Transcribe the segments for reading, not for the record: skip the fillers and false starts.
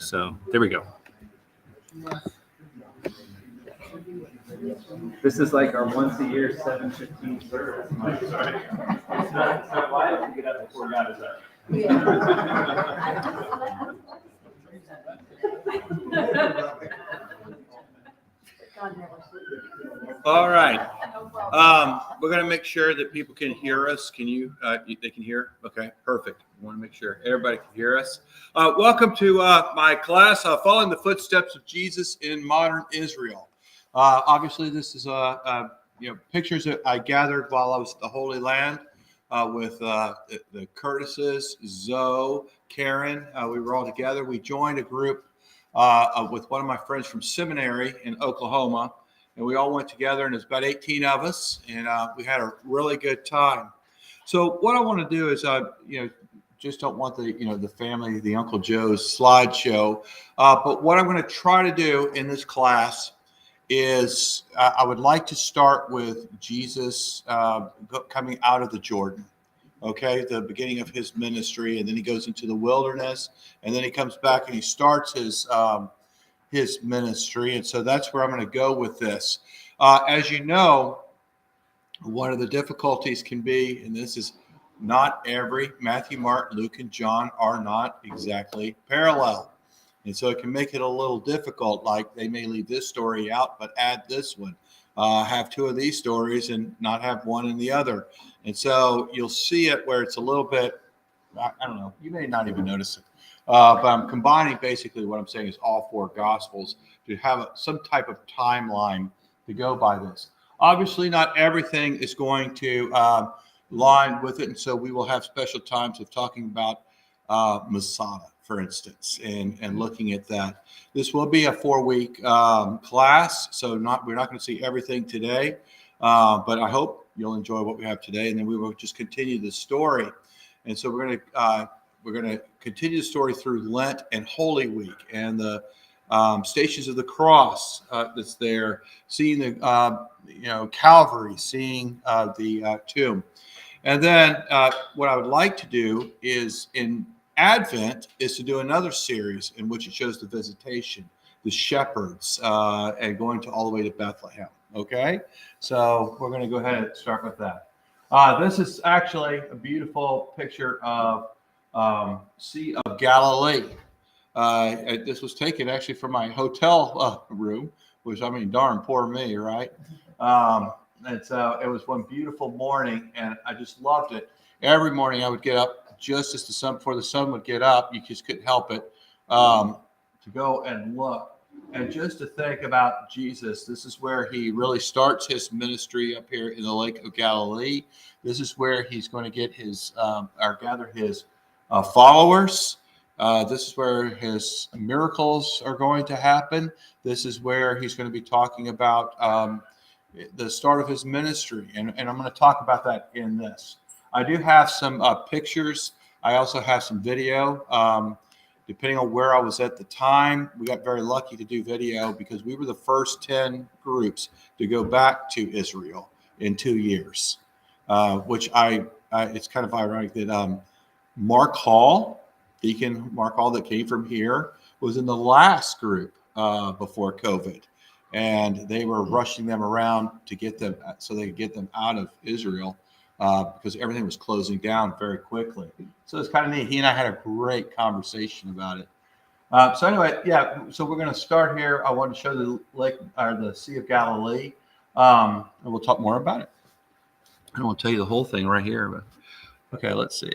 So there we go. This is like our once a year 7:15 service. Sorry. It's not why don't you get up before God is up? All right. We're going to make sure that people can hear us. Can you? They can hear? Okay, perfect. I want to make sure everybody can hear us. Welcome to my class, Following the Footsteps of Jesus in Modern Israel. Obviously, this is pictures that I gathered while I was at the Holy Land with the Curtises, Zoe, Karen. We were all together. We joined a group with one of my friends from seminary in Oklahoma, and we all went together, and there's about 18 of us, and we had a really good time. So what I want to do is, just don't want the family, the Uncle Joe's slideshow, but what I'm going to try to do in this class is I would like to start with Jesus coming out of the Jordan. Okay, the beginning of his ministry, and then he goes into the wilderness, and then he comes back and he starts his ministry. And so that's where I'm going to go with this. As you know, one of the difficulties can be, and this is not Matthew, Mark, Luke, and John are not exactly parallel. And so it can make it a little difficult, like they may leave this story out, but add this one. Have two of these stories and not have one and the other. And so you'll see it where it's a little bit, I don't know, you may not even notice it. But I'm combining basically what I'm saying is all four Gospels to have some type of timeline to go by this. Obviously, not everything is going to line with it. And so we will have special times of talking about Masada, for instance, and looking at that. This will be a 4-week class, so we're not going to see everything today, but I hope you'll enjoy what we have today, and then we will just continue the story. And so we're going to continue the story through Lent and Holy Week and the Stations of the Cross that's there, seeing the Calvary, seeing the tomb. And then what I would like to do is in Advent is to do another series in which it shows the visitation, the shepherds, and going to all the way to Bethlehem. Okay, so we're going to go ahead and start with that. This is actually a beautiful picture of Sea of Galilee. This was taken actually from my hotel room, which darn poor me, right? And so it was one beautiful morning, and I just loved it. Every morning I would get up just as before the sun would get up. You just couldn't help it to go and look. And just to think about Jesus, this is where he really starts his ministry up here in the Lake of Galilee. This is where he's going to get gather his followers. This is where his miracles are going to happen. This is where he's going to be talking about the start of his ministry. And I'm going to talk about that in this. I do have some pictures. I also have some video. Depending on where I was at the time, we got very lucky to do video because we were the first 10 groups to go back to Israel in 2 years, which it's kind of ironic that Mark Hall, Deacon Mark Hall that came from here, was in the last group before COVID. And they were rushing them around to get them so they could get them out of Israel because everything was closing down very quickly. So it's kind of neat. He and I had a great conversation about it. So anyway, so we're going to start here. I want to show the Sea of Galilee, and we'll talk more about it. I don't want to tell you the whole thing right here, but okay, let's see.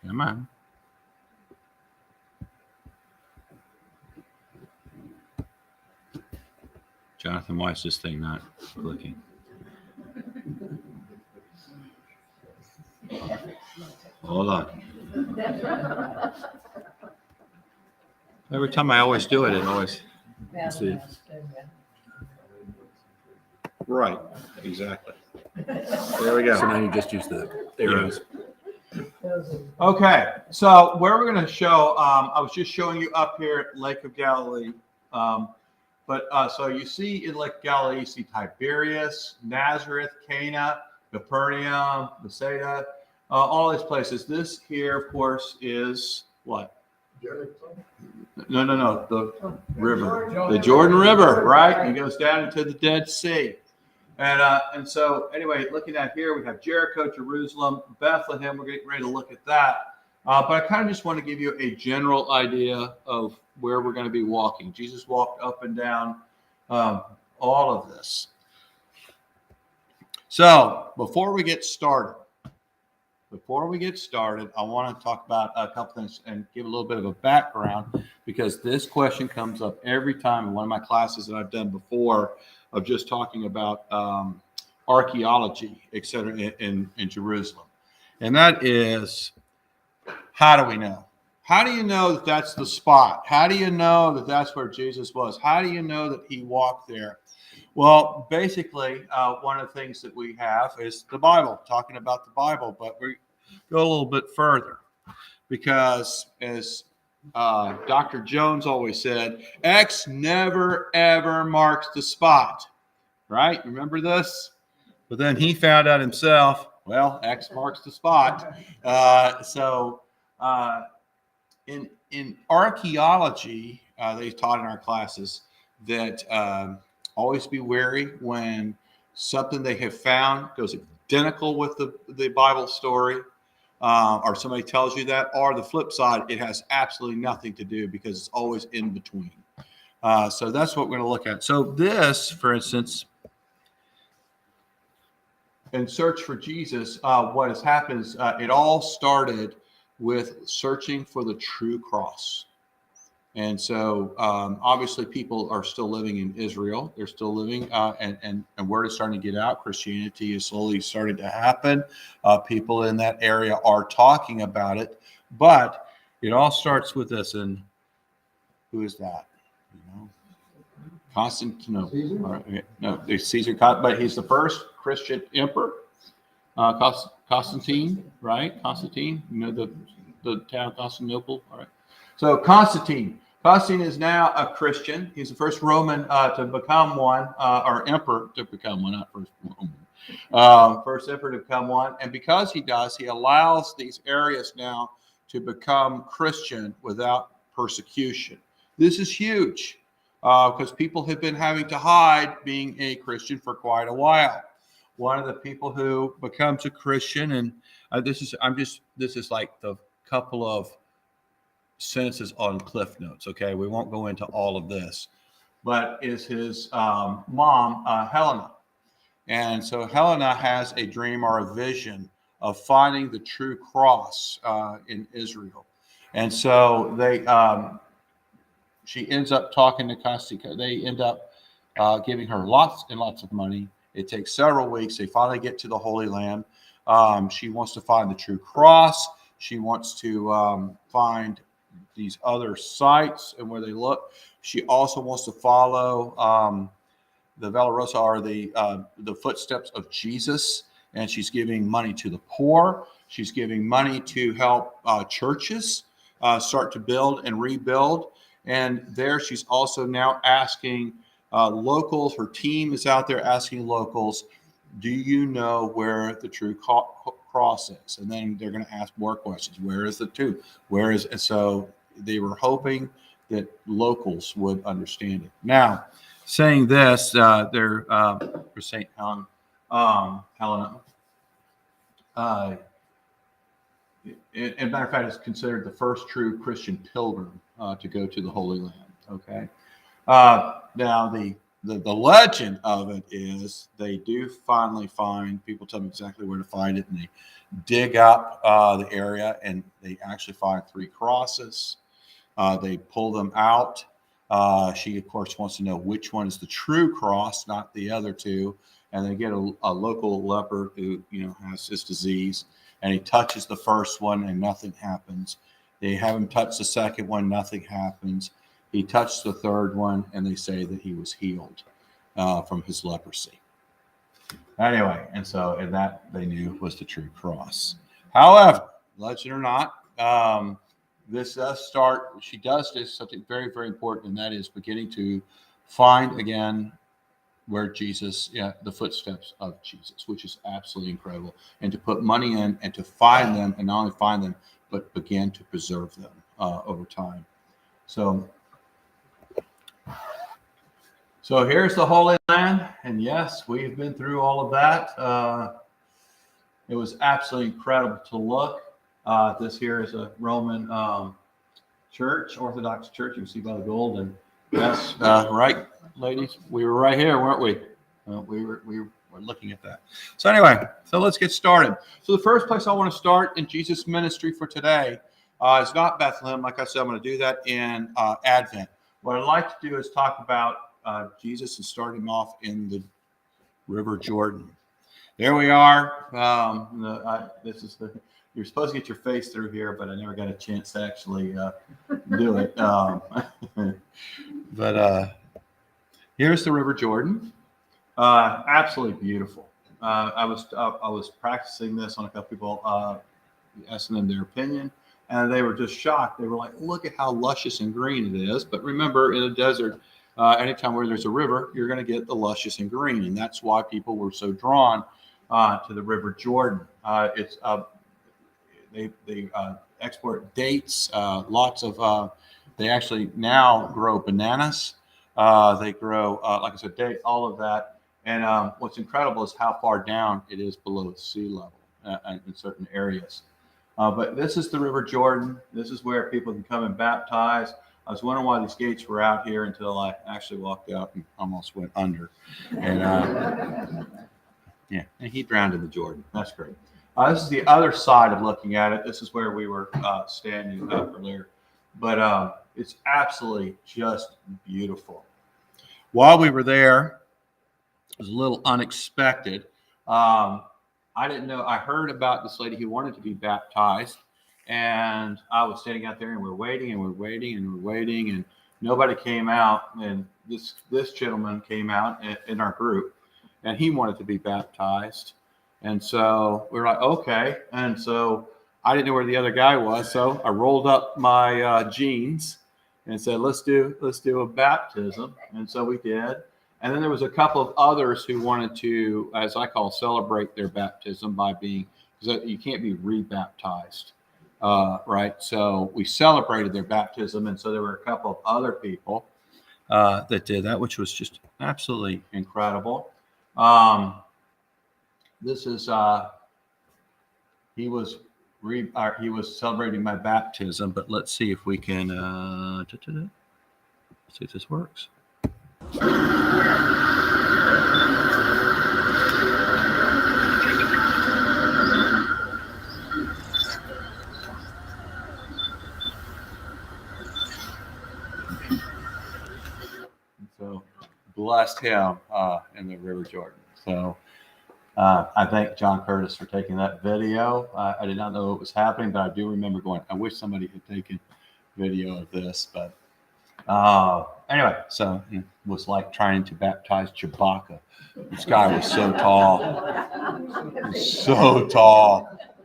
Come on. Jonathan, why is this thing not clicking? Hold on. Every time I always do it, it always. Let's see. Right, exactly. There we go. So now you just use the arrows. Okay, so where we're going to show, I was just showing you up here at Lake of Galilee. So you see in Lake Galilee, you see Tiberias, Nazareth, Cana, Capernaum, Bethsaida, all these places. This here, of course, is what? No. The river, the Jordan River, right? It goes down into the Dead Sea. And so anyway, looking at here, we have Jericho, Jerusalem, Bethlehem. We're getting ready to look at that. But I kind of just want to give you a general idea of where we're going to be walking. Jesus walked up and down all of this. So before we get started, I want to talk about a couple things and give a little bit of a background, because this question comes up every time in one of my classes that I've done before of just talking about archaeology, et cetera, in Jerusalem. And that is, how do we know? How do you know that that's the spot? How do you know that that's where Jesus was? How do you know that he walked there? Well, basically, one of the things that we have is the Bible, talking about the Bible, but we go a little bit further, because as Dr. Jones always said, X never, ever marks the spot, right? Remember this? But then he found out himself, well, X marks the spot. In archaeology, they taught in our classes that always be wary when something they have found goes identical with the Bible story, or somebody tells you that, or the flip side, it has absolutely nothing to do, because it's always in between. So that's what we're going to look at. So this, for instance, in Search for Jesus, what has happened is it all started with searching for the true cross. And so obviously people are still living in Israel. They're still living, and word is starting to get out. Christianity is slowly starting to happen. People in that area are talking about it. But it all starts with this. And who is that? Constantinople. Caesar? All right, okay. No, it's Caesar, but he's the first Christian emperor. Constantine, right? Constantine, the town of Constantinople. All right. So Constantine is now a Christian. He's the first Roman to become one, or emperor to become one, not first Roman. First emperor to become one. And because he does, he allows these areas now to become Christian without persecution. This is huge, because people have been having to hide being a Christian for quite a while. One of the people who becomes a Christian, and this is like the couple of sentences on Cliff Notes. Okay, we won't go into all of this, but is his mom, Helena. And so Helena has a dream or a vision of finding the true cross in Israel. And so she ends up talking to Constantine. They end up giving her lots and lots of money. It takes several weeks. They finally get to the Holy Land. She wants to find the true cross. She wants to find these other sites and where they look. She also wants to follow the Via Rosa, or the footsteps of Jesus. And she's giving money to the poor. She's giving money to help churches start to build and rebuild. And there she's also now asking locals. Her team is out there asking locals, do you know where the true cross is? And then they're going to ask more questions. Where is the tomb? Where is it? So they were hoping that locals would understand it. Now, saying this, they're for St. Helena. And matter of fact, is considered the first true Christian pilgrim to go to the Holy Land. Okay. Now the legend of it is they do finally find, people tell me exactly where to find it, and they dig up the area and they actually find 3 crosses. They pull them out. She of course wants to know which one is the true cross, not the other 2. And they get a local leper who has this disease, and he touches the first one and nothing happens. They have him touch the second one, nothing happens. He touched the third one, and they say that he was healed from his leprosy. Anyway, and that they knew was the true cross. However, legend or not, this does start. She does something very, very important, and that is beginning to find again where Jesus, the footsteps of Jesus, which is absolutely incredible, and to put money in and to find them, and not only find them, but begin to preserve them. over time. So here's the Holy Land, and yes, we've been through all of that. It was absolutely incredible to look. This here is a Roman church, Orthodox church. You can see by the gold. And yes, right, ladies, we were right here, weren't we? We were looking at that. So anyway, so let's get started. So the first place I want to start in Jesus' ministry for today is not Bethlehem. Like I said, I'm going to do that in Advent. What I'd like to do is talk about Jesus and starting off in the River Jordan. There we are. You're supposed to get your face through here, but I never got a chance to actually do it. But here's the River Jordan. Absolutely beautiful. I was practicing this on a couple people, asking them their opinion, and they were just shocked. They were like, "Look at how luscious and green it is." But remember, in a desert, anytime where there's a river, you're going to get the luscious and green, and that's why people were so drawn to the River Jordan. They export dates, lots of. They actually now grow bananas. They grow, like I said, date, all of that. And what's incredible is how far down it is below sea level in certain areas. But this is the River Jordan. This is where people can come and baptize. I was wondering why these gates were out here until I actually walked out and almost went under. And yeah, and he drowned in the Jordan. That's great. This is the other side of looking at it. This is where we were standing earlier. But it's absolutely just beautiful. While we were there, it was a little unexpected. I didn't know. I heard about this lady who wanted to be baptized. And I was standing out there and we're waiting and we're waiting and we're waiting. And nobody came out. And this gentleman came out in our group. And he wanted to be baptized. And so we were like, okay. And so I didn't know where the other guy was. So I rolled up my jeans and said, let's do a baptism. And so we did. And then there was a couple of others who wanted to, as I call, celebrate their baptism by being, because you can't be rebaptized, right? So we celebrated their baptism. And so there were a couple of other people that did that, which was just absolutely incredible. This is, he was celebrating my baptism, but let's see if we can, see if this works. So blessed him in the River Jordan. So I thank John Curtis for taking that video. I did not know it was happening, but I do remember going, I wish somebody had taken video of this. But anyway, so it was like trying to baptize Chewbacca. This guy was so tall.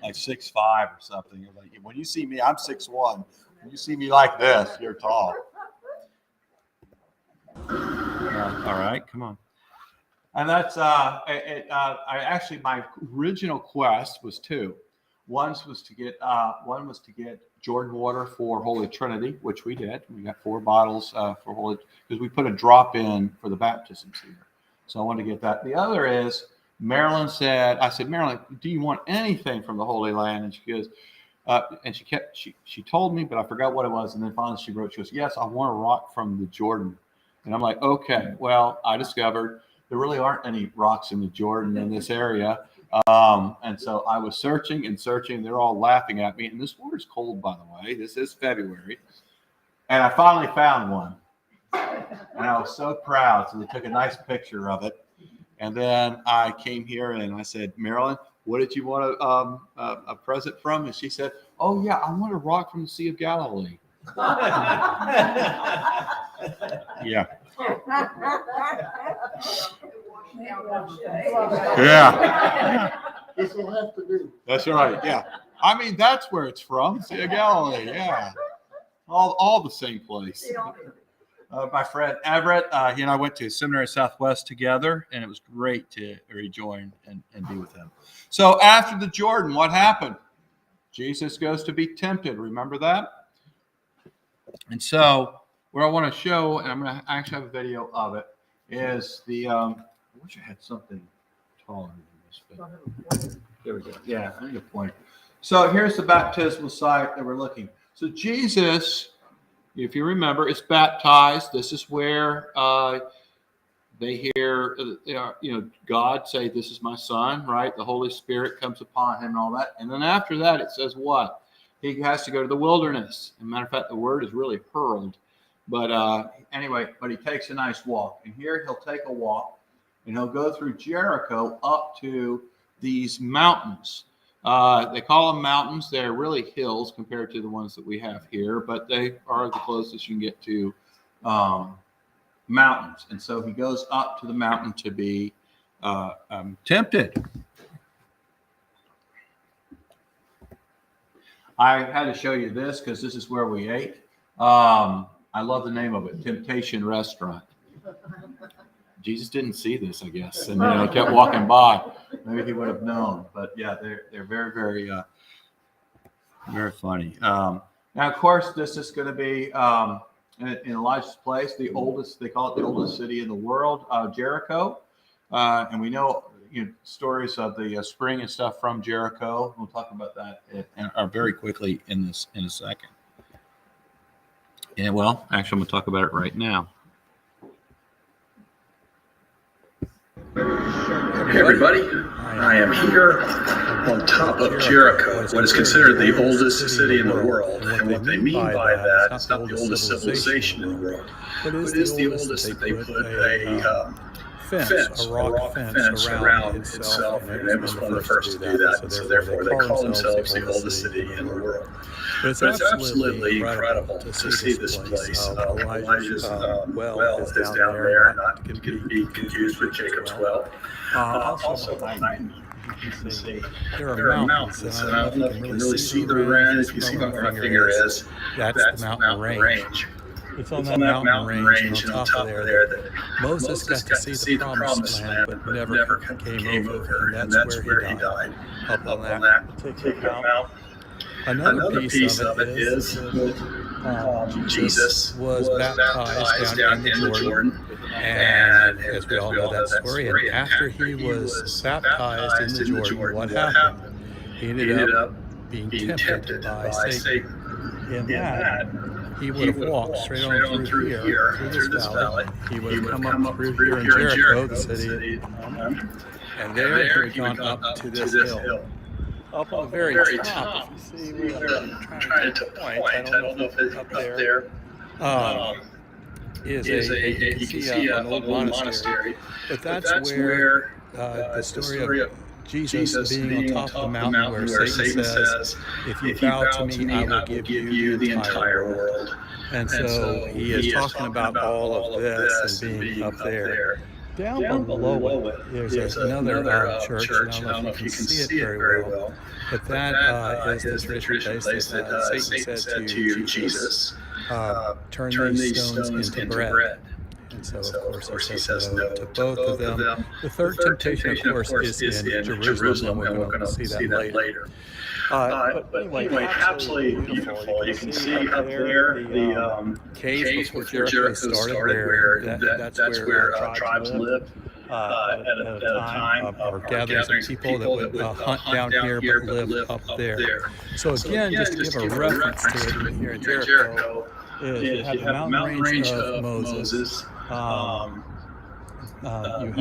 Like 6'5" or something. You're like, when you see me, I'm 6'1". When you see me like this, you're tall. All right, come on. And that's actually my original quest was two. One was to get Jordan water for Holy Trinity, which we did. We got 4 bottles for Holy, because we put a drop in for the baptisms here. So I wanted to get that. The other is Marilyn said, I said, Marilyn, do you want anything from the Holy Land? And she goes, and she told me, but I forgot what it was. And then finally she wrote, she goes, yes, I want a rock from the Jordan. And I'm like, okay, well, I discovered there really aren't any rocks in the Jordan in this area. And so I was searching and searching. They're all laughing at me. And this water's cold, by the way. This is February. And I finally found one. And I was so proud. So they took a nice picture of it. And then I came here and I said, Marilyn, what did you want a present from? And she said, oh, yeah, I want a rock from the Sea of Galilee. Yeah. Yeah. This will have to do. That's right. Yeah. I mean, that's where it's from. Sea of Galilee. Yeah. All the same place. My friend Everett, he and I went to Seminary Southwest together, and it was great to rejoin and be with him. So after the Jordan, what happened? Jesus goes to be tempted. Remember that? And so what I want to show, and I'm going to actually have a video of it, is the, I wish I had something taller than this, but there we go. Yeah, I need a pointer. So here's the baptismal site that we're looking. So Jesus, if you remember, is baptized. This is where they hear, God say, "This is my son," right? The Holy Spirit comes upon him and all that. And then after that, it says what? He has to go to the wilderness. As a matter of fact, the word is really hurled. But anyway, but he takes a nice walk. And here he'll take a walk, and he'll go through Jericho up to these mountains. They call them mountains. They're really hills compared to the ones that we have here, but they are the closest you can get to mountains. And so he goes up to the mountain to be tempted. I had to show you this because this is where we ate. I love the name of it, Temptation Restaurant. Jesus didn't see this, I guess, and then I kept walking by. Maybe he would have known, but yeah, they're very, very, very funny. Now, of course, this is going to be in Elijah's place, the oldest. They call it the oldest city in the world, Jericho, and we know stories of the spring and stuff from Jericho. We'll talk about that very quickly in a second. And well, actually, I'm going to talk about it right now. Hey everybody, I am here on top of Jericho, what is considered the oldest city in the world. And what they mean by that, it's not the oldest civilization in the world, but it is the oldest that they put a rock fence around itself, and it was one of the first to do that. And so therefore they call themselves the oldest city in the world. But it's absolutely incredible to see this place. Elijah's well is down there, not to be confused with Jacob's well. Also behind me, you can see there are mountains, and I don't know if you can really see the range. If you see where my finger is, that's the mountain range. It's on that mountain range, and on top of there that Moses got to see the promised land, but never came over, and that's where he died, up on that particular mountain. Another piece of it is that Jesus was baptized down in the Jordan, and as we all know that story, and after he was baptized in the Jordan, what happened? He ended up being tempted by Satan. In that, he would have walked straight on through here, through this valley. He would have come up through here in Jericho, the city, and there he would gone up to this hill. Up on the very top, if you see where I'm trying to point, I don't know if it's up there, you can see an old monastery. But that's where the story of Jesus being on top of the mountain where Satan says, if you bow to me, I will give you the entire world. And so he is talking about all of this and being up there. Down below it, there's another church. I don't know if you can see it very well. But that is the traditional place that Satan said to Jesus, turn these stones into bread. And so, of course, he says no to both of them. The third temptation, of course, is in Jerusalem, and we're going to see that later. But anyway, absolutely beautiful. You can see up there the caves before Jericho started, where that's where tribes lived at a time, or gatherings of people that would hunt down here but live up there. So again, just to give a reference to it here in Jericho, is you have the mountain range of Moses. You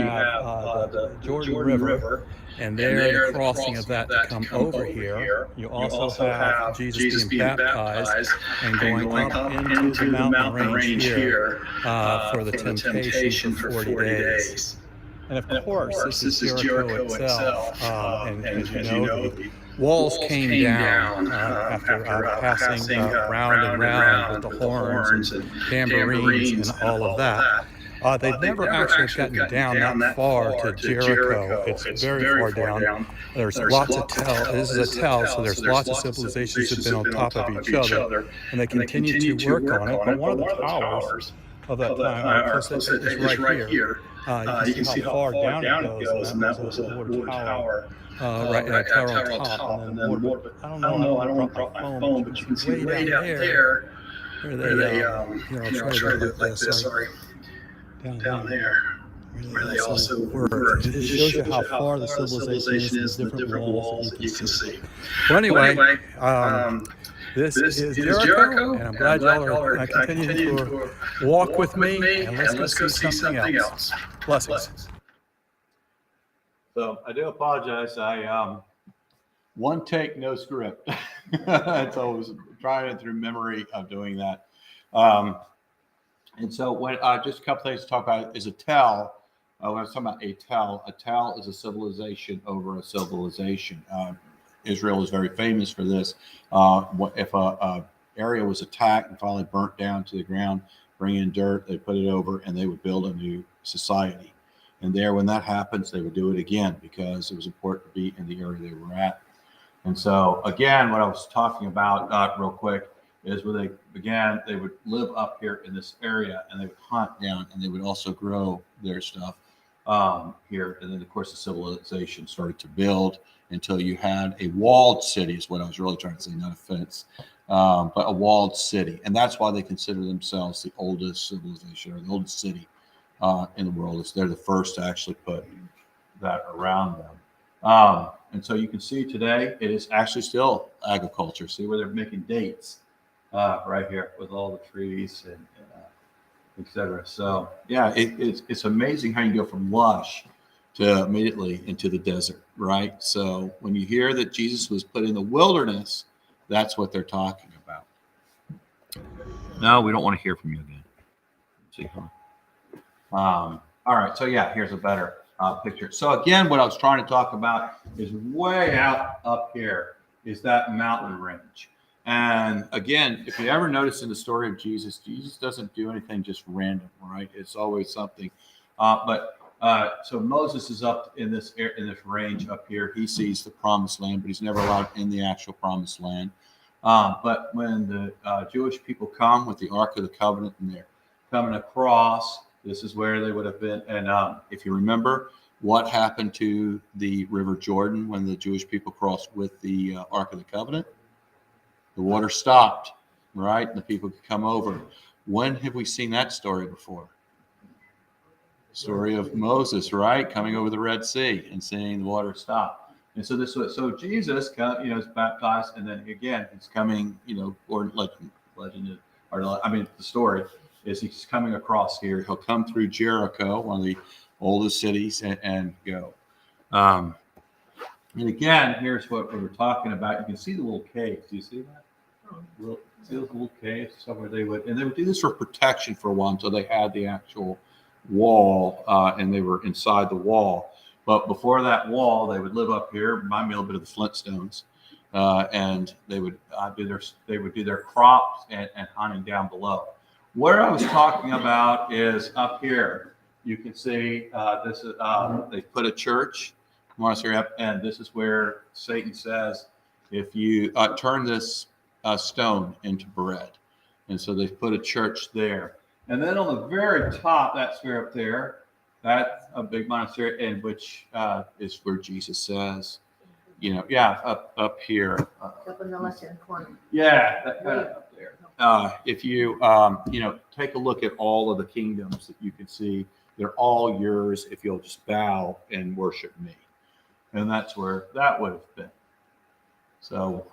have the Jordan River, and there the crossing of that to come over here. You also have Jesus being baptized and going up into the mountain range here for the temptation for 40 days. And of course, this is Jericho itself, and as you know, the walls came down after passing round and round with the horns and tambourines and all of that. They've never actually gotten down that far to Jericho. It's very far down. There's lots of tell. This is a tell, so there's lots of civilizations that have been on top of each other, and they continue to work on it. But one of the towers of that time, of course, is right here. You can see how far down it goes, and that was a water tower. Right, a tower on top, and then water. I don't know, I don't want to drop my phone, but you can see way down there where they try to do it like this, sorry, down there, where they also worked. It shows you how far the civilization is and the different walls that you can see. Well, anyway, this is Jericho, and I'm glad y'all are continuing to walk with me, and let's go see something else. Blessings. So I do apologize. I one take, no script. So I was trying through memory of doing that. And so when just a couple things to talk about is a tell. When I was talking about a tell is a civilization over a civilization. Israel is very famous for this. If a area was attacked and finally burnt down to the ground, bring in dirt, they put it over, and they would build a new society. And there, when that happens, they would do it again because it was important to be in the area they were at. And so, again, what I was talking about real quick is when they began, they would live up here in this area, and they would hunt down, and they would also grow their stuff here. And then, of course, the civilization started to build until you had a walled city, is what I was really trying to say, not a fence, but a walled city. And that's why they consider themselves the oldest civilization or the oldest city in the world. They're the first to actually put that around them. And so you can see today it is actually still agriculture. See where they're making dates right here with all the trees and et cetera. So yeah, it's amazing how you go from lush to immediately into the desert, right? So when you hear that Jesus was put in the wilderness, that's what they're talking about. No, we don't want to hear from you again. Let's see, all right, so yeah, here's a better picture. So again, what I was trying to talk about is way out up here is that mountain range. And again, if you ever notice in the story of Jesus, Jesus doesn't do anything just random, right? It's always something. So Moses is up in this range up here. He sees the promised land, but he's never allowed in the actual promised land. But when the Jewish people come with the Ark of the Covenant and they're coming across, this is where they would have been. And if you remember what happened to the River Jordan when the Jewish people crossed with the Ark of the Covenant, the water stopped, right? And the people could come over. When have we seen that story before? Story of Moses, right? Coming over the Red Sea and seeing the water stop. And so so Jesus, is baptized, and then again, he's coming, or legend, the story is he's coming across here. He'll come through Jericho, one of the oldest cities, and go. And again, here's what we were talking about. You can see the little caves. Do you see that? See those little caves somewhere they would do this for protection for a while until they had the actual wall, and they were inside the wall. But before that wall, they would live up here. Remind me a little bit of the Flintstones, and they would do their crops and hunting down below. What I was talking about is up here. You can see this is they put a church, monastery up, and this is where Satan says, if you turn this stone into bread, and so they've put a church there. And then on the very top, that square up there, that's a big monastery, and which is where Jesus says, up here. Up in the left-hand corner. Yeah, that kind of up there. If you, take a look at all of the kingdoms that you can see, they're all yours if you'll just bow and worship me. And that's where that would have been. So,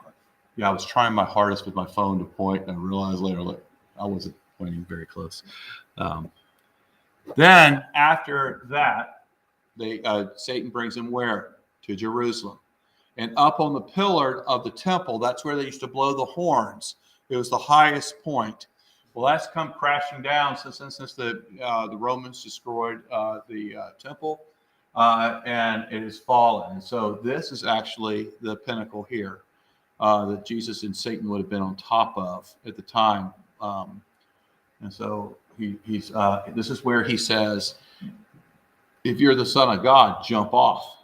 yeah, I was trying my hardest with my phone to point, and I realized later I wasn't pointing very close. Then after that, Satan brings him where? To Jerusalem. And up on the pillar of the temple, that's where they used to blow the horns. It was the highest point. Well, that's come crashing down since the Romans destroyed the temple, and it has fallen. And so this is actually the pinnacle here that Jesus and Satan would have been on top of at the time. And so he's this is where he says, if you're the Son of God, jump off.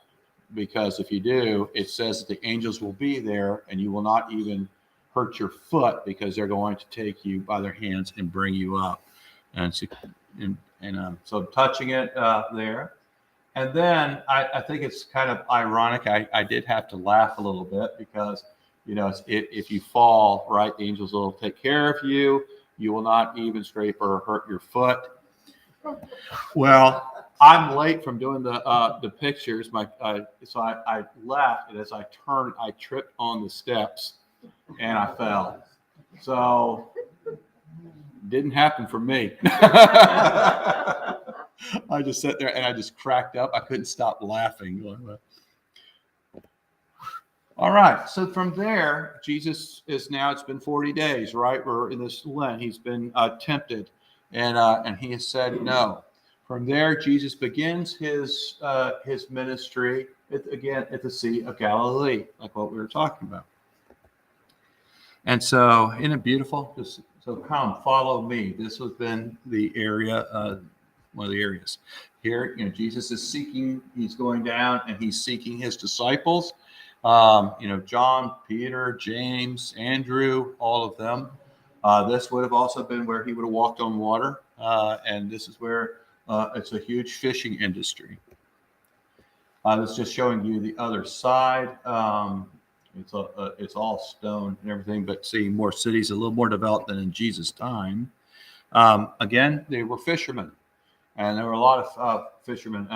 Because if you do, it says that the angels will be there and you will not even hurt your foot because they're going to take you by their hands and bring you up. And so touching it there. And then I think it's kind of ironic. I did have to laugh a little bit because, if you fall, right, the angels will take care of you. You will not even scrape or hurt your foot. Well, I'm late from doing the pictures. So I left, and as I turned, I tripped on the steps, and I fell. So didn't happen for me. I just sat there and I just cracked up. I couldn't stop laughing. All right. So from there, Jesus is now, it's been 40 days, right? We're in this Lent. He's been tempted, and he has said no. From there, Jesus begins his ministry again at the Sea of Galilee, like what we were talking about. And so, isn't it beautiful? So come, follow me. This has been the area, one of the areas. Here, Jesus is seeking, he's going down and he's seeking his disciples. John, Peter, James, Andrew, all of them. This would have also been where he would have walked on water. And this is where it's a huge fishing industry. That's just showing you the other side. It's all stone and everything, but see, more cities, a little more developed than in Jesus' time. Again, they were fishermen, and there were a lot of fishermen,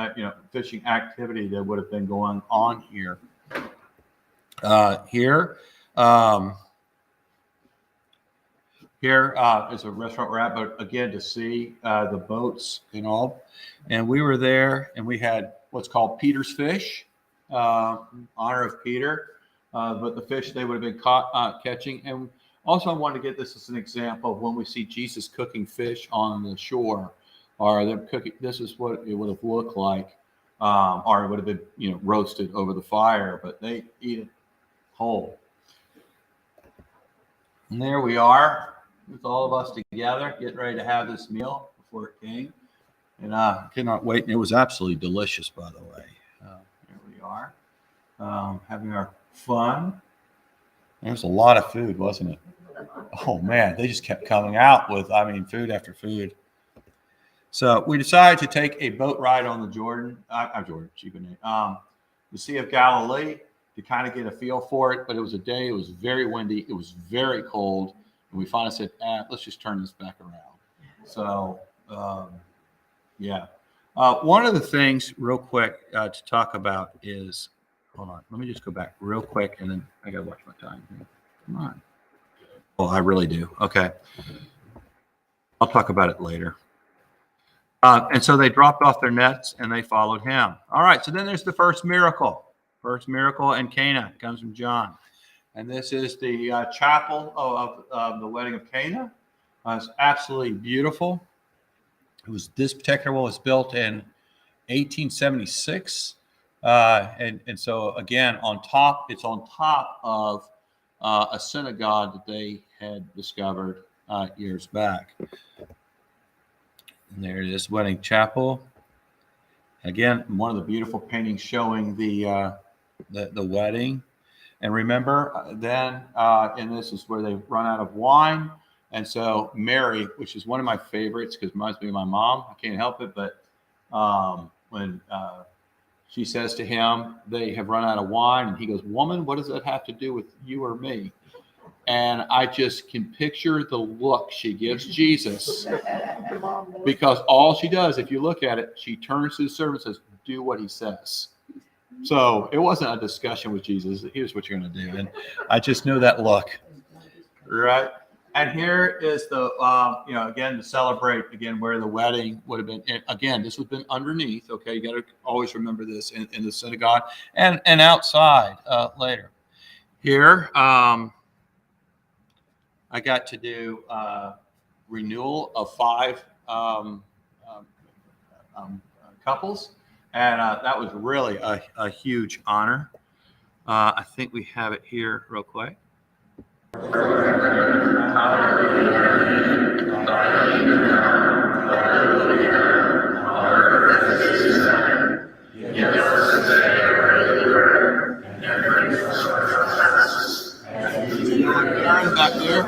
fishing activity that would have been going on here. Here is a restaurant we're at, but again, to see the boats and all. And we were there, and we had what's called Peter's fish, honor of Peter. But the fish they would have been catching. And also I wanted to get this as an example of when we see Jesus cooking fish on the shore, or them cooking, this is what it would have looked like, or it would have been, roasted over the fire, but they eat it whole. And there we are with all of us together, getting ready to have this meal before it came. And I cannot wait. And it was absolutely delicious, by the way. Here we are, having our fun. There's a lot of food, wasn't it? Oh man, they just kept coming out with, food after food. So we decided to take a boat ride on the the Sea of Galilee, to kind of get a feel for it. But it was a day, it was very windy, it was very cold, and we finally said, let's just turn this back around. So one of the things real quick to talk about is, hold on, let me just go back real quick, and then I gotta watch my time here. Come on. Oh, I really do. Okay. I'll talk about it later. And so they dropped off their nets and they followed him. All right, so then there's the first miracle. First miracle in Cana. It comes from John. And this is the chapel of the wedding of Cana. It's absolutely beautiful. This particular one was built in 1876. And so again, it's on top of a synagogue that they had discovered years back. And there it is, wedding chapel. Again, one of the beautiful paintings showing the wedding. And remember, then and this is where they run out of wine. And so Mary, which is one of my favorites because it reminds me of my mom, I can't help it, but when she says to him, they have run out of wine. And he goes, woman, what does that have to do with you or me? And I just can picture the look she gives Jesus, because all she does, if you look at it, she turns to the servant and says, do what he says. So it wasn't a discussion with Jesus. Here's what you're going to do. And I just know that look. Right. And here is the, again, to celebrate, again, where the wedding would have been. And again, this would have been underneath. Okay. You got to always remember this in the synagogue and outside later. Here, I got to do renewal of 5 couples. And that was really a huge honor. I think we have it here real quick. Back there.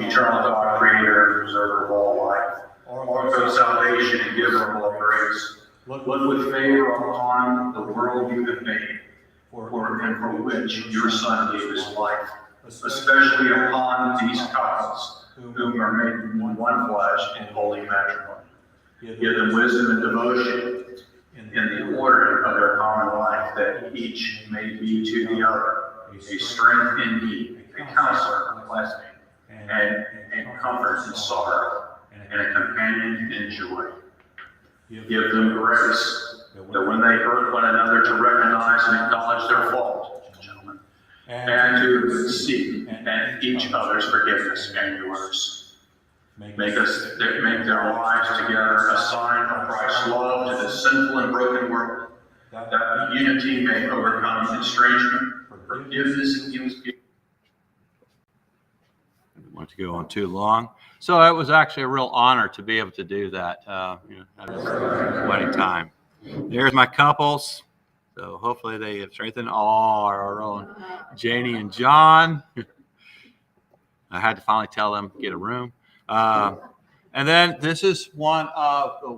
Eternal Creator, preserver of all life, author of salvation and giver of all grace. Look with favor upon the world you have made, for which your Son gave his life, especially upon these couples, whom are made one flesh in holy matrimony. Give them wisdom and devotion in the ordering of their common life, that each may be to the other a strength in need, a counselor in blessing, and comfort in sorrow, and a companion in joy. Give them grace, that when they hurt one another, to recognize and acknowledge their fault, gentlemen, and to seek and each other's forgiveness and yours. Make their lives together a sign of Christ's love to this sinful and broken world, that unity may overcome estrangement, forgiveness, and gives. I didn't want to go on too long. So it was actually a real honor to be able to do that. At this wedding time. There's my couples. So hopefully they have strengthened our own Janie and John. I had to finally tell them get a room. And then this is one of the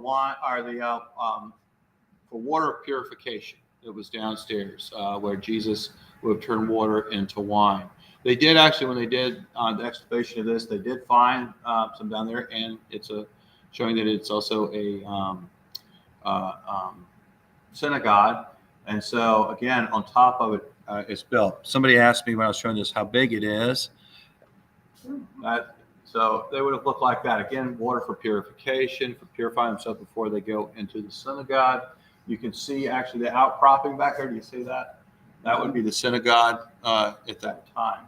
for water purification. It was downstairs where Jesus would turn water into wine. They did actually, when they did the excavation of this, they did find some down there, and it's showing that it's also a synagogue. And so again, on top of it, it's built. Somebody asked me when I was showing this how big it is. So they would have looked like that. Again, water for purification, for purifying themselves before they go into the synagogue. You can see actually the outcropping back there. Do you see that? That would be the synagogue at that time.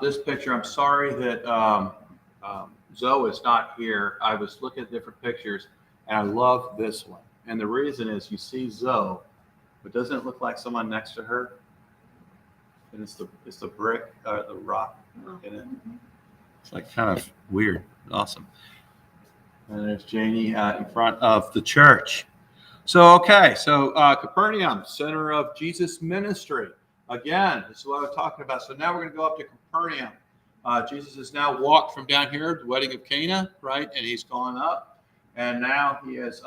This picture, I'm sorry that Zoe is not here. I was looking at different pictures, and I love this one. And the reason is you see Zoe, but doesn't it look like someone next to her? And it's the brick, the rock in it. It's like kind of weird. Awesome. And there's Janie in front of the church. So Capernaum, center of Jesus' ministry. Again, this is what I'm talking about. So now we're going to go up to Capernaum. Jesus has now walked from down here, the wedding of Cana, right? And he's gone up. And now he's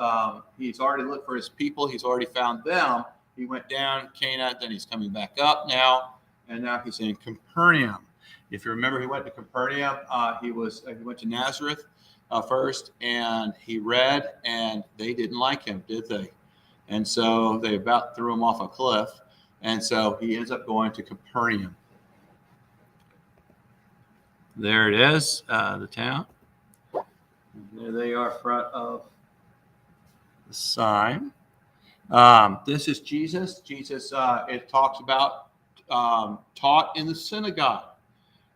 already looked for his people. He's already found them. He went down Cana, then he's coming back up now. And now he's in Capernaum. If you remember, he went to Capernaum. He went to Nazareth first, and he read, and they didn't like him, did they? And so they about threw him off a cliff. And so he ends up going to Capernaum. There it is, the town. And there they are, front of the sign. This is Jesus. Jesus, it talks about taught in the synagogue.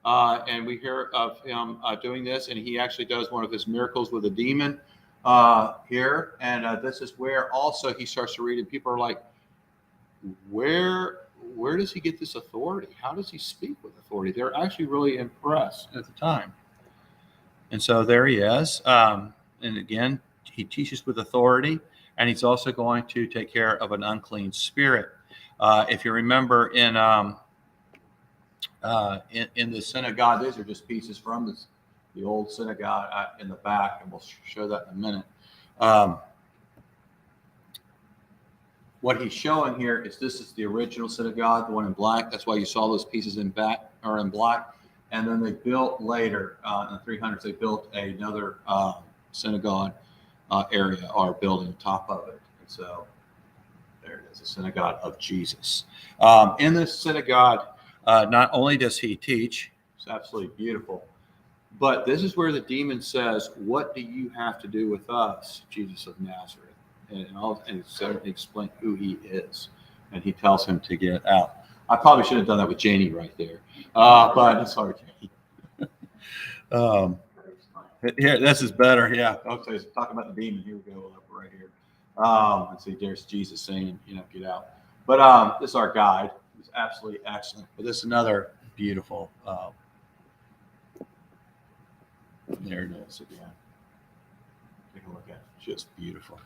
And we hear of him doing this, and he actually does one of his miracles with a demon here. And this is where also he starts to read, and people are like, where does he get this authority? How does he speak with authority? They're actually really impressed at the time. And so there he is. And again, he teaches with authority, and he's also going to take care of an unclean spirit. If you remember in the synagogue, these are just pieces from the old synagogue in the back, and we'll show that in a minute. What he's showing here is this is the original synagogue, the one in black. That's why you saw those pieces in black. And then they built later in the 300s. They built another synagogue area or building on top of it. And so there it is, the synagogue of Jesus. In this synagogue, not only does he teach, it's absolutely beautiful, but this is where the demon says, "What do you have to do with us, Jesus of Nazareth?" And so he explains who he is, and he tells him to get out. I probably should have done that with Janie right there, but sorry, Janie. Here, this is better. Yeah. Okay, so talking about the demon. Here we go, right here. Let's see. There's Jesus saying, get out. But this is our guide. It's absolutely excellent. But this is another beautiful. There it is again. Take a look at it. Just beautiful.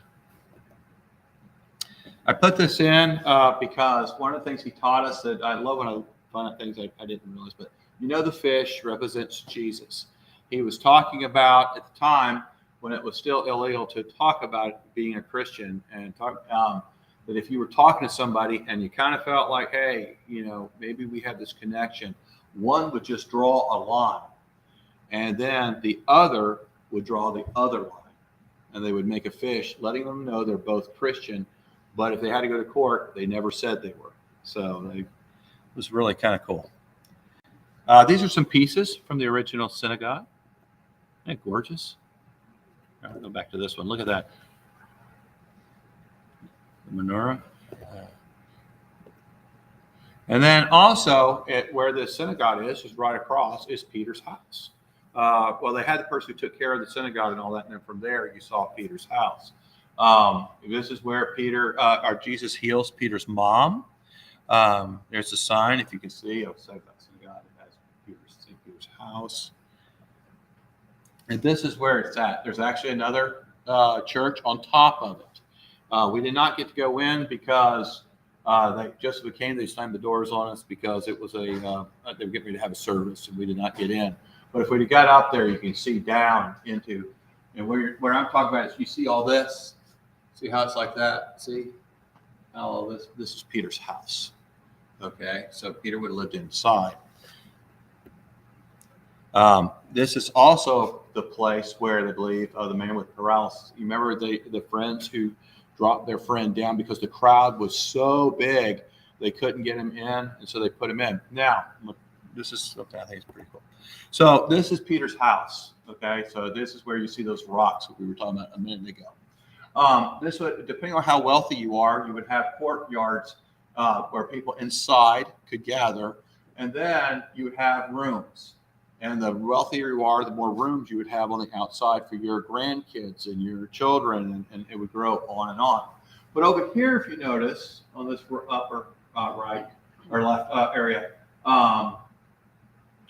I put this in because one of the things he taught us that I love when I find out things I didn't realize, but You know, the fish represents Jesus. He was talking about at the time when it was still illegal to talk about being a Christian, and talk that if you were talking to somebody and you kind of felt like, hey, you know, maybe we have this connection, one would just draw a line, and then the other would draw the other line, and they would make a fish, letting them know they're both Christian. But if they had to go to court, they never said they were. So it was really kind of cool. These are some pieces from the original synagogue. Isn't that gorgeous? I'll go back to this one. Look at that. The menorah. And then also, where the synagogue is right across, is Peter's house. Well, they had the person who took care of the synagogue and all that, and then from there you saw Peter's house. This is where Jesus heals Peter's mom. There's a sign, if you can see, outside that synagogue. It has St. Peter's house. And this is where it's at. There's actually another church on top of it. We did not get to go in because they just came. They slammed the doors on us because it was they were getting ready to have a service, and we did not get in. But if we got up there, you can see down into, and where I'm talking about is you see all this. See how it's like that? See all this? This is Peter's house. Okay, so Peter would have lived inside. This is also the place where they believe the man with paralysis. You remember the friends who dropped their friend down because the crowd was so big they couldn't get him in, and so they put him in. Now, look, this is okay. I think it's pretty cool. So this is Peter's house. Okay, so this is where you see those rocks that we were talking about a minute ago. This would, depending on how wealthy you are, you would have courtyards where people inside could gather, and then you would have rooms. And the wealthier you are, the more rooms you would have on the outside for your grandkids and your children, and it would grow on and on. But over here, if you notice, on this upper right or left area,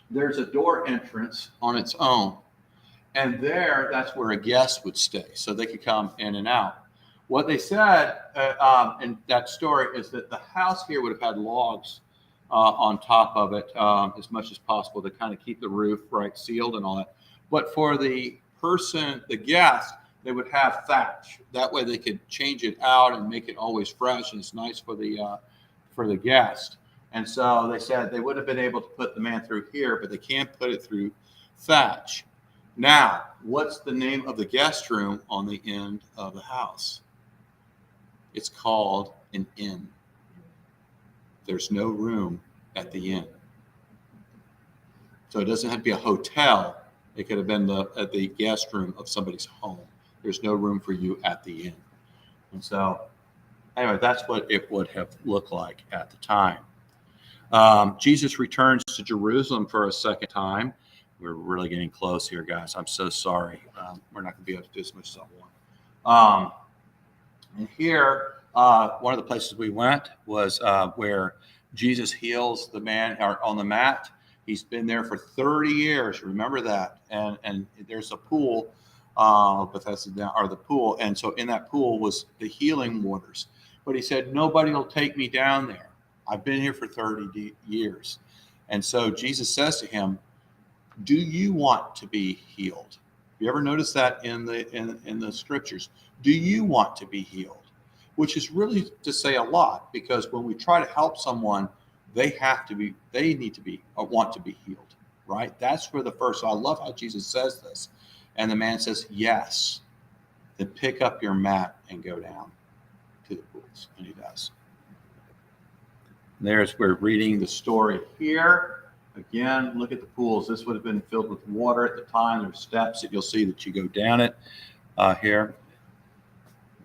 there's a door entrance on its own. And that's where a guest would stay, so they could come in and out. What they said in that story is that the house here would have had logs on top of it as much as possible to kind of keep the roof sealed and all that. But for the guest, they would have thatch. That way they could change it out and make it always fresh, and it's nice for the guest. And so they said they would have been able to put the man through here, but they can't put it through thatch. Now, what's the name of the guest room on the end of the house? It's called an inn. There's no room at the inn. So it doesn't have to be a hotel. It could have been at the guest room of somebody's home. There's no room for you at the inn. And so, anyway, that's what it would have looked like at the time. Jesus returns to Jerusalem for a second time. We're really getting close here, guys. I'm so sorry. We're not going to be able to do as much as I want. And here, one of the places we went was where Jesus heals the man on the mat. He's been there for 30 years. Remember that. And there's a pool, Bethesda, or the pool. And so in that pool was the healing waters. But he said, nobody will take me down there. I've been here for 30 years. And so Jesus says to him, do you want to be healed? You ever notice that in the scriptures? Do you want to be healed? Which is really to say a lot, because when we try to help someone, they need to be or want to be healed, right? That's where the first. I love how Jesus says this, and the man says yes. Then pick up your mat and go down to the pools, and he does. We're reading the story here. Again, look at the pools. This would have been filled with water at the time. There's steps that you'll see that you go down it here.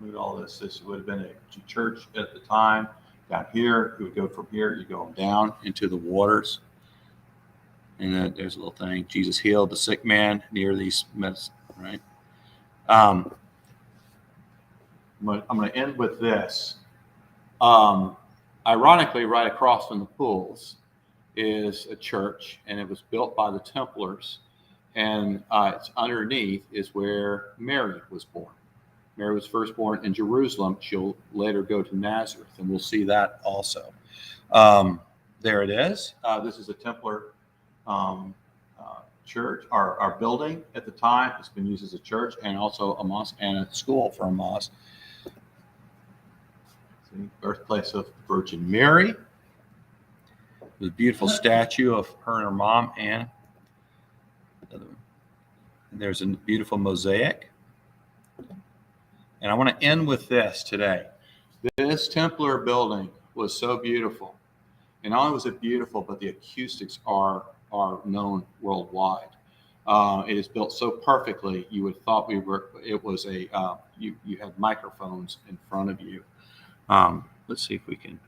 Look at all this. This would have been a church at the time. Down here, you would go from here, you go down into the waters. And then there's a little thing. Jesus healed the sick man near these medicine, right? I'm going to end with this. Ironically, right across from the pools is a church, and it was built by the Templars, and it's underneath is where Mary was born. Mary was first born in Jerusalem. She'll later go to Nazareth, and we'll see that also. There it is. This is a Templar church, our building at the time. It's been used as a church and also a mosque and a school for a mosque. See, birthplace of Virgin Mary. The beautiful statue of her and her mom, Anne. And there's a beautiful mosaic. And I want to end with this today. This Templar building was so beautiful. And not only was it beautiful, but the acoustics are known worldwide. It is built so perfectly, you would thought it was you had microphones in front of you. Let's see if we can.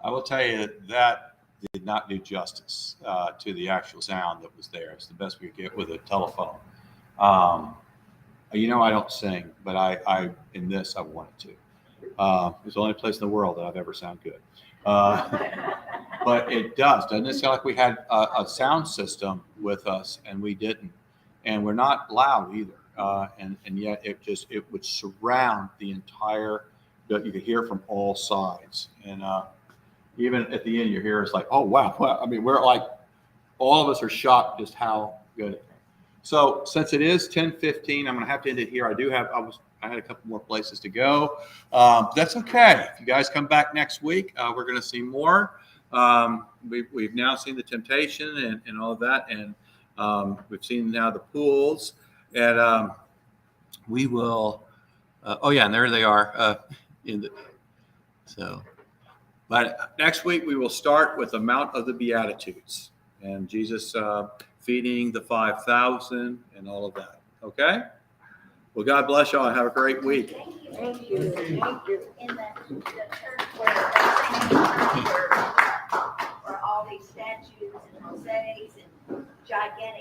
I will tell you that did not do justice to the actual sound that was there. It's the best we could get with a telephone. I don't sing, but I in this I wanted to. It's the only place in the world that I've ever sound good. But it does. Doesn't it sound like we had a sound system with us and we didn't? And we're not loud either. And yet it would surround the entire, you could hear from all sides. And even at the end, you hear it's like, oh, wow. I mean, we're like, all of us are shocked just how good it came. So since it is 10:15, I'm going to have to end it here. I had a couple more places to go. That's okay. If you guys come back next week, we're going to see more. We've now seen the temptation and all of that. And we've seen now the pools. And we will, and there they are. But next week, we will start with the Mount of the Beatitudes and Jesus feeding the 5,000 and all of that. Okay? Well, God bless y'all and have a great week. Thank you. Thank you. In the church where all these statues and mosaics and gigantic